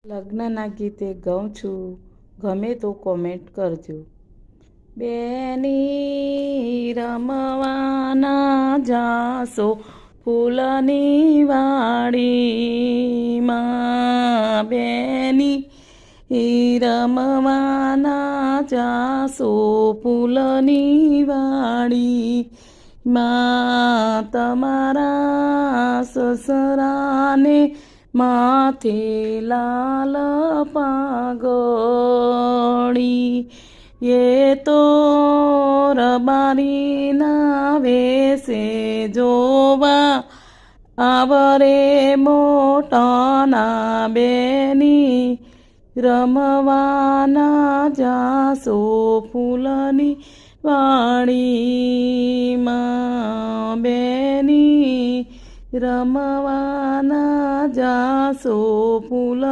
લગ્નના ગીતે ગાઉં છું, ગમે તો કોમેન્ટ કરજો. બેની રમવાના જાશો ફૂલની વાડીમાં, બેની રમવાના જાશો ફૂલની વાડીમાં, તમારા સસરાને માથે લાલ પાઘડી, એ તો રબારીના વેશે જોવા આવરે મોટાના, બેની રમવાના જાશો ફૂલની વાડીમાં, બેની રમવાના જાશો ફૂલ